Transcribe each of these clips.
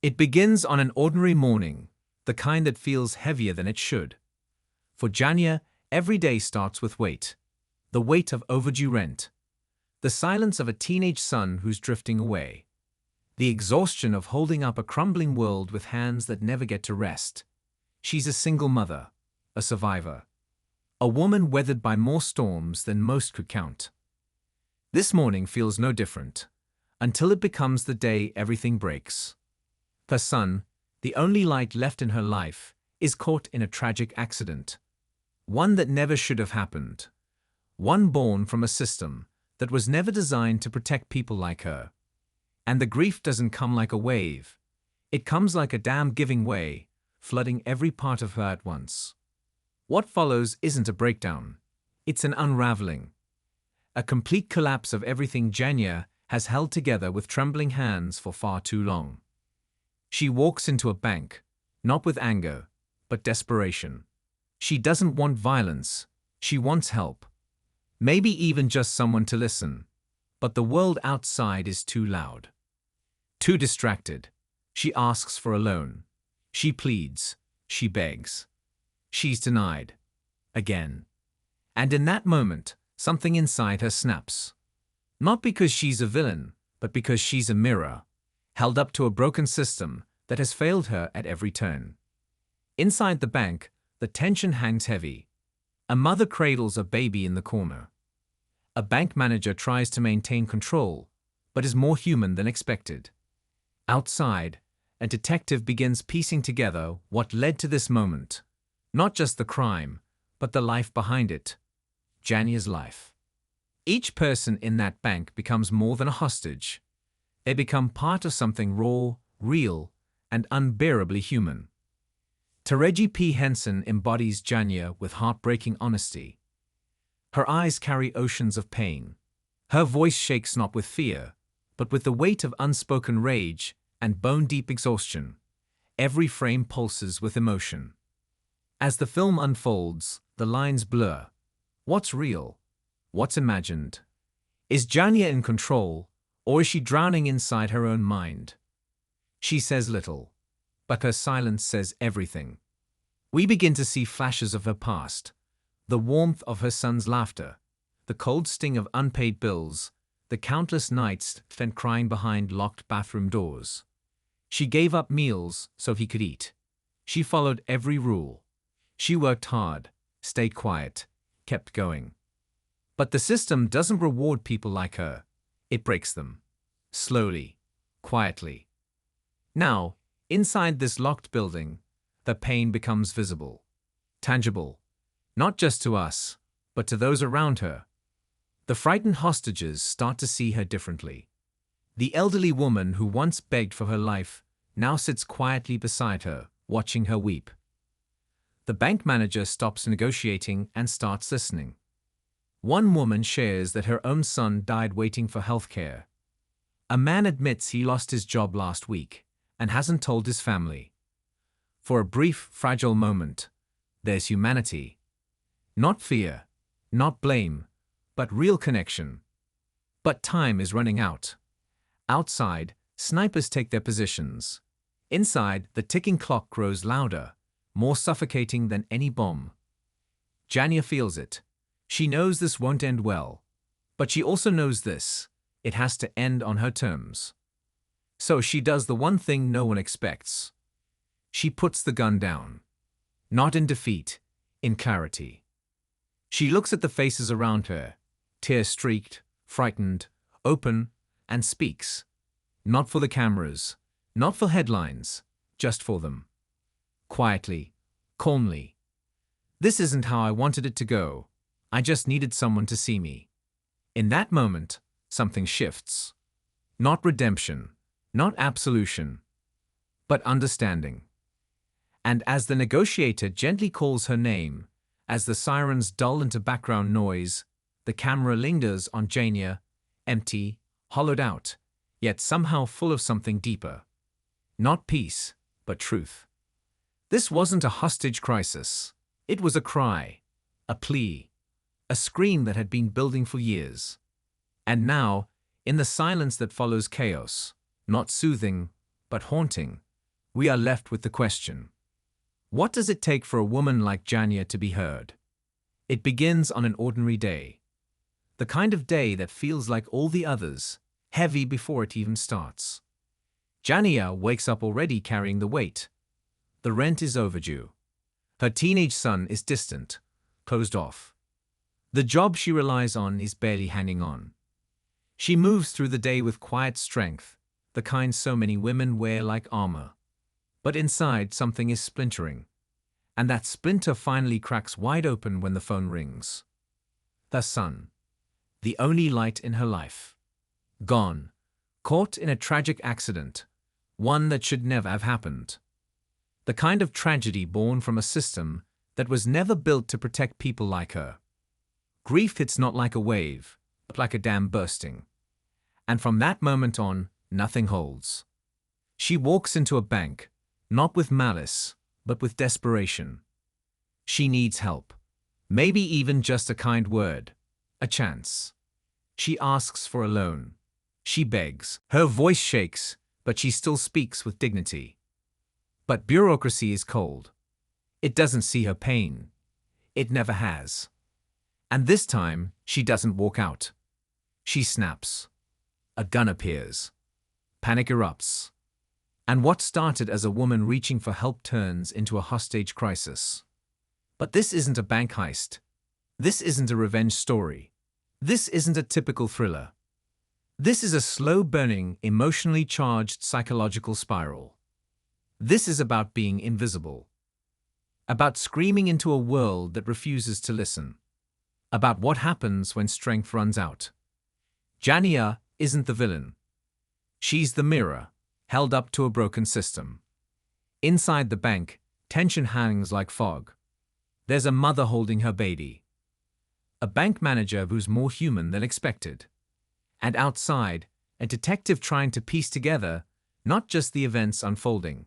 It begins on an ordinary morning, the kind that feels heavier than it should. For Janya, every day starts with weight. The weight of overdue rent. The silence of a teenage son who's drifting away. The exhaustion of holding up a crumbling world with hands that never get to rest. She's a single mother, a survivor. A woman weathered by more storms than most could count. This morning feels no different, until it becomes the day everything breaks. Her son, the only light left in her life, is caught in a tragic accident. One that never should have happened. One born from a system that was never designed to protect people like her. And the grief doesn't come like a wave. It comes like a dam giving way, flooding every part of her at once. What follows isn't a breakdown. It's an unraveling. A complete collapse of everything Janya has held together with trembling hands for far too long. She walks into a bank, not with anger, but desperation. She doesn't want violence. She wants help. Maybe even just someone to listen. But the world outside is too loud. Too distracted. She asks for a loan. She pleads. She begs. She's denied. Again. And in that moment, something inside her snaps. Not because she's a villain, but because she's a mirror, held up to a broken system that has failed her at every turn. Inside the bank, the tension hangs heavy. A mother cradles a baby in the corner. A bank manager tries to maintain control, but is more human than expected. Outside, a detective begins piecing together what led to this moment. Not just the crime, but the life behind it. Janya's life. Each person in that bank becomes more than a hostage. They become part of something raw, real, and unbearably human. Taraji P. Henson embodies Janya with heartbreaking honesty. Her eyes carry oceans of pain. Her voice shakes not with fear, but with the weight of unspoken rage and bone-deep exhaustion. Every frame pulses with emotion. As the film unfolds, the lines blur. What's real? What's imagined? Is Janya in control, or is she drowning inside her own mind? She says little, but her silence says everything. We begin to see flashes of her past, the warmth of her son's laughter, the cold sting of unpaid bills, the countless nights spent crying behind locked bathroom doors. She gave up meals so he could eat. She followed every rule. She worked hard, stayed quiet, kept going. But the system doesn't reward people like her. It breaks them. Slowly, quietly. Now, inside this locked building, the pain becomes visible, tangible, not just to us, but to those around her. The frightened hostages start to see her differently. The elderly woman who once begged for her life now sits quietly beside her, watching her weep. The bank manager stops negotiating and starts listening. One woman shares that her own son died waiting for health care. A man admits he lost his job last week and hasn't told his family. For a brief, fragile moment, there's humanity. Not fear, not blame, but real connection. But time is running out. Outside, snipers take their positions. Inside, the ticking clock grows louder, more suffocating than any bomb. Janya feels it. She knows this won't end well. But she also knows this. It has to end on her terms. So she does the one thing no one expects. She puts the gun down. Not in defeat, in clarity. She looks at the faces around her, tear-streaked, frightened, open, and speaks. Not for the cameras, not for headlines, just for them. Quietly, calmly. This isn't how I wanted it to go. I just needed someone to see me. In that moment, something shifts. Not redemption, not absolution, but understanding. And as the negotiator gently calls her name, as the sirens dull into background noise, the camera lingers on Janya, empty, hollowed out, yet somehow full of something deeper. Not peace, but truth. This wasn't a hostage crisis. It was a cry, a plea, a scream that had been building for years. And now, in the silence that follows chaos, not soothing, but haunting, we are left with the question: what does it take for a woman like Jania to be heard? It begins on an ordinary day. The kind of day that feels like all the others, heavy before it even starts. Jania wakes up already carrying the weight. The rent is overdue. Her teenage son is distant, closed off. The job she relies on is barely hanging on. She moves through the day with quiet strength, the kind so many women wear like armor. But inside, something is splintering. And that splinter finally cracks wide open when the phone rings. The son, the only light in her life. Gone, caught in a tragic accident, one that should never have happened. The kind of tragedy born from a system that was never built to protect people like her. Grief hits not like a wave, but like a dam bursting. And from that moment on, nothing holds. She walks into a bank, not with malice, but with desperation. She needs help. Maybe even just a kind word, a chance. She asks for a loan. She begs. Her voice shakes, but she still speaks with dignity. But bureaucracy is cold. It doesn't see her pain. It never has. And this time, she doesn't walk out. She snaps. A gun appears. Panic erupts. And what started as a woman reaching for help turns into a hostage crisis. But this isn't a bank heist. This isn't a revenge story. This isn't a typical thriller. This is a slow-burning, emotionally charged psychological spiral. This is about being invisible. About screaming into a world that refuses to listen. About what happens when strength runs out. Jania isn't the villain. She's the mirror, held up to a broken system. Inside the bank, tension hangs like fog. There's a mother holding her baby. A bank manager who's more human than expected. And outside, a detective trying to piece together not just the events unfolding,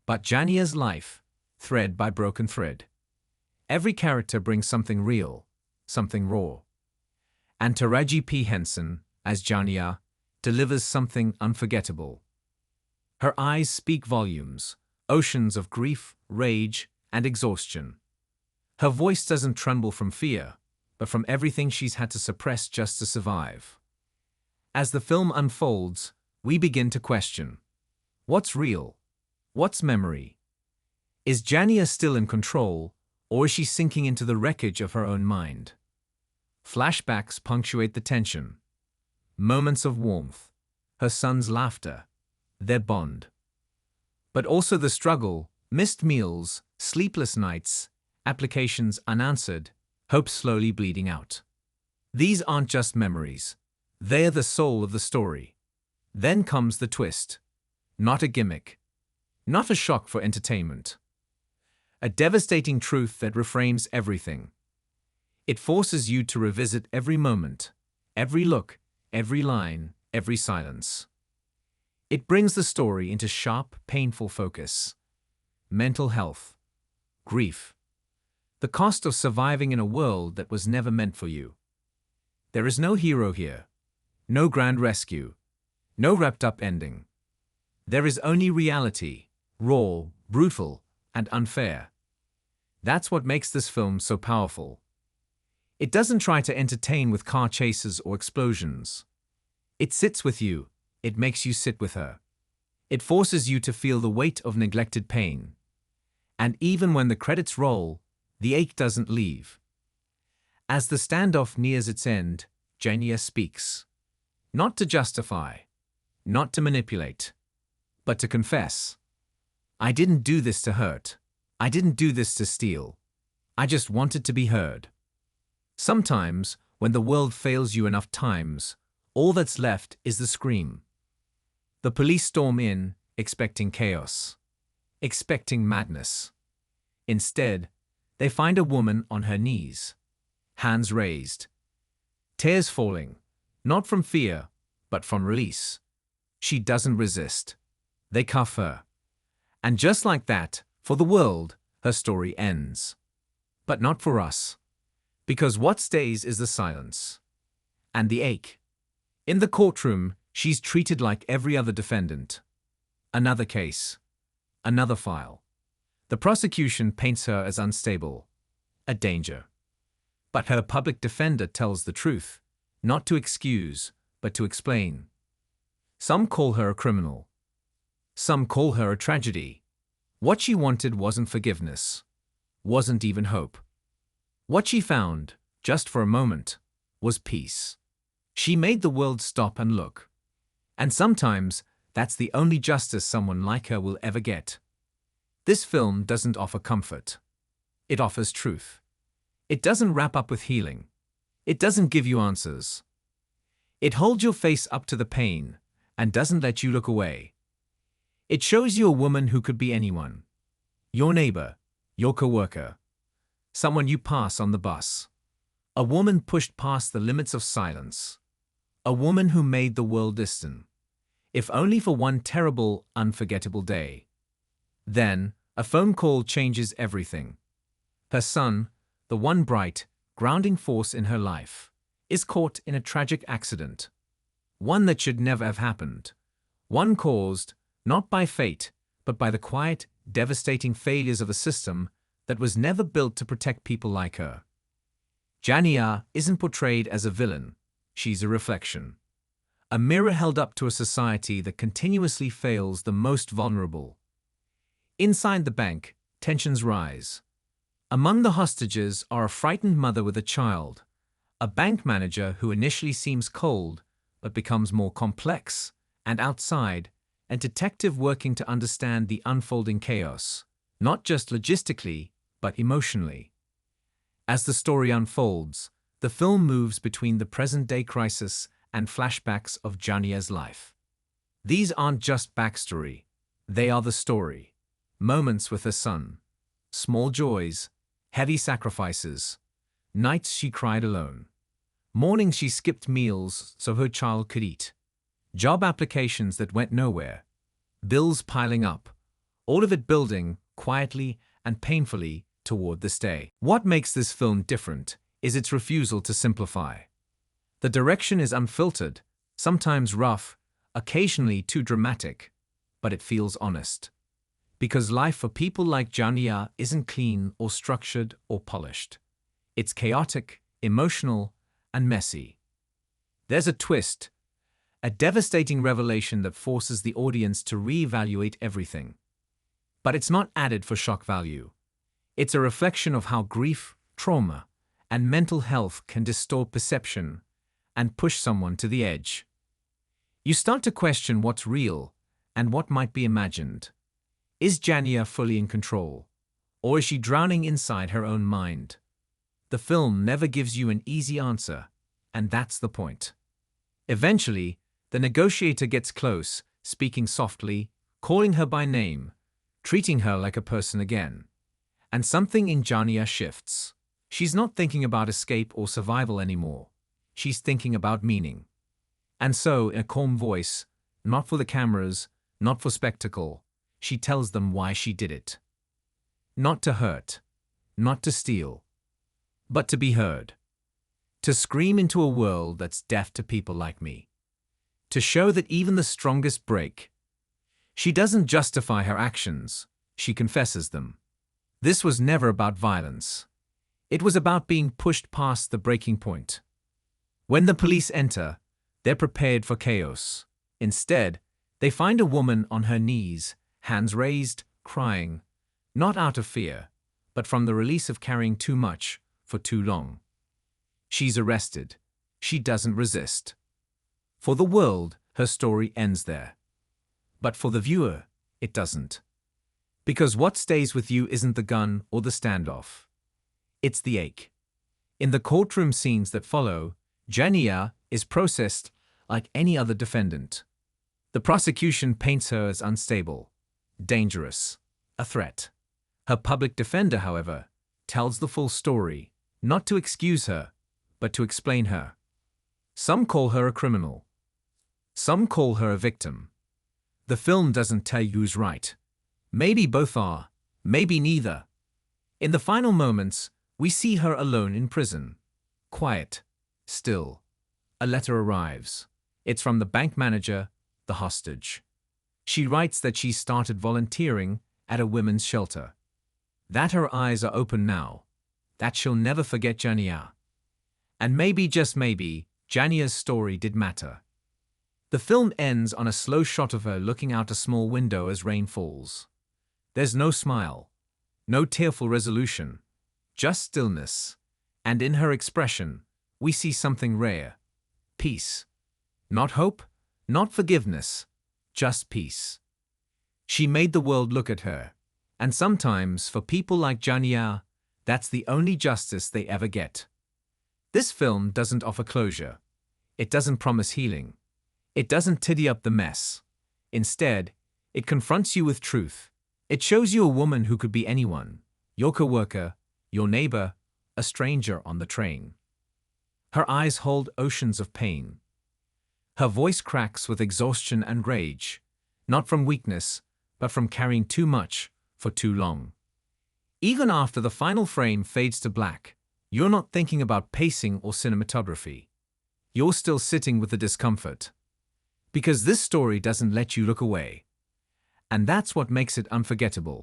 but Jania's life, thread by broken thread. Every character brings something real, something raw. And Taraji P. Henson, as Jania, delivers something unforgettable. Her eyes speak volumes, oceans of grief, rage, and exhaustion. Her voice doesn't tremble from fear, but from everything she's had to suppress just to survive. As the film unfolds, we begin to question: what's real? What's memory? Is Jania still in control, or is she sinking into the wreckage of her own mind? Flashbacks punctuate the tension. Moments of warmth, her son's laughter, their bond. But also the struggle, missed meals, sleepless nights, applications unanswered, hope slowly bleeding out. These aren't just memories. They're the soul of the story. Then comes the twist. Not a gimmick. Not a shock for entertainment. A devastating truth that reframes everything. It forces you to revisit every moment, every look, every line, every silence. It brings the story into sharp, painful focus. Mental health. Grief. The cost of surviving in a world that was never meant for you. There is no hero here. No grand rescue. No wrapped-up ending. There is only reality, raw, brutal, and unfair. That's what makes this film so powerful. It doesn't try to entertain with car chases or explosions. It sits with you. It makes you sit with her. It forces you to feel the weight of neglected pain. And even when the credits roll, the ache doesn't leave. As the standoff nears its end, Jania speaks. Not to justify, not to manipulate, but to confess. I didn't do this to hurt. I didn't do this to steal. I just wanted to be heard. Sometimes, when the world fails you enough times, all that's left is the scream. The police storm in, expecting chaos, expecting madness. Instead, they find a woman on her knees, hands raised, tears falling, not from fear, but from release. She doesn't resist. They cuff her. And just like that, for the world, her story ends. But not for us. Because what stays is the silence. And the ache. In the courtroom, she's treated like every other defendant. Another case. another file. The prosecution paints her as unstable, a danger. But her public defender tells the truth, not to excuse, but to explain. Some call her a criminal. Some call her a tragedy. What she wanted wasn't forgiveness, wasn't even hope. What she found, just for a moment, was peace. She made the world stop and look. And sometimes, that's the only justice someone like her will ever get. This film doesn't offer comfort. It offers truth. It doesn't wrap up with healing. It doesn't give you answers. It holds your face up to the pain and doesn't let you look away. It shows you a woman who could be anyone. Your neighbor, your coworker, someone you pass on the bus. A woman pushed past the limits of silence. A woman who made the world listen, if only for one terrible, unforgettable day. Then, a phone call changes everything. Her son, the one bright, grounding force in her life, is caught in a tragic accident. One that should never have happened. One caused, not by fate, but by the quiet, devastating failures of a system that was never built to protect people like her. Jania isn't portrayed as a villain. She's a reflection. A mirror held up to a society that continuously fails the most vulnerable. Inside the bank, tensions rise. Among the hostages are a frightened mother with a child, a bank manager who initially seems cold but becomes more complex, and outside, a detective working to understand the unfolding chaos, not just logistically, but emotionally. As the story unfolds, the film moves between the present-day crisis and flashbacks of Jania's life. These aren't just backstory, they are the story. Moments with her son, small joys, heavy sacrifices, nights she cried alone, mornings she skipped meals so her child could eat, job applications that went nowhere, bills piling up, all of it building quietly and painfully toward this day. What makes this film different is its refusal to simplify. The direction is unfiltered, sometimes rough, occasionally too dramatic, but it feels honest. Because life for people like Jania isn't clean or structured or polished. It's chaotic, emotional, and messy. There's a twist, a devastating revelation that forces the audience to reevaluate everything. But it's not added for shock value. It's a reflection of how grief, trauma, and mental health can distort perception and push someone to the edge. You start to question what's real and what might be imagined. Is Jania fully in control, or is she drowning inside her own mind? The film never gives you an easy answer, and that's the point. Eventually, the negotiator gets close, speaking softly, calling her by name, treating her like a person again. And something in Jania shifts. She's not thinking about escape or survival anymore. She's thinking about meaning. And so, in a calm voice, not for the cameras, not for spectacle, she tells them why she did it. Not to hurt, not to steal, but to be heard. To scream into a world that's deaf to people like me. To show that even the strongest break. She doesn't justify her actions, she confesses them. This was never about violence. It was about being pushed past the breaking point. When the police enter, they're prepared for chaos. Instead, they find a woman on her knees, hands raised, crying, not out of fear, but from the release of carrying too much for too long. She's arrested. She doesn't resist. For the world, her story ends there. But for the viewer, it doesn't. Because what stays with you isn't the gun or the standoff. It's the ache. In the courtroom scenes that follow, Jania is processed like any other defendant. The prosecution paints her as unstable, dangerous, a threat. Her public defender, however, tells the full story, not to excuse her, but to explain her. Some call her a criminal. Some call her a victim. The film doesn't tell you who's right. Maybe both are, maybe neither. In the final moments, we see her alone in prison. Quiet, still. A letter arrives. It's from the bank manager, the hostage. She writes that she started volunteering at a women's shelter. That her eyes are open now. That she'll never forget Jania. And maybe, just maybe, Jania's story did matter. The film ends on a slow shot of her looking out a small window as rain falls. There's no smile, no tearful resolution, just stillness. And in her expression, we see something rare. Peace. Not hope, not forgiveness, just peace. She made the world look at her. And sometimes, for people like Jania, that's the only justice they ever get. This film doesn't offer closure. It doesn't promise healing. It doesn't tidy up the mess. Instead, it confronts you with truth. It shows you a woman who could be anyone, your coworker, your neighbor, a stranger on the train. Her eyes hold oceans of pain. Her voice cracks with exhaustion and rage, not from weakness, but from carrying too much for too long. Even after the final frame fades to black, you're not thinking about pacing or cinematography. You're still sitting with the discomfort. Because this story doesn't let you look away. And that's what makes it unforgettable.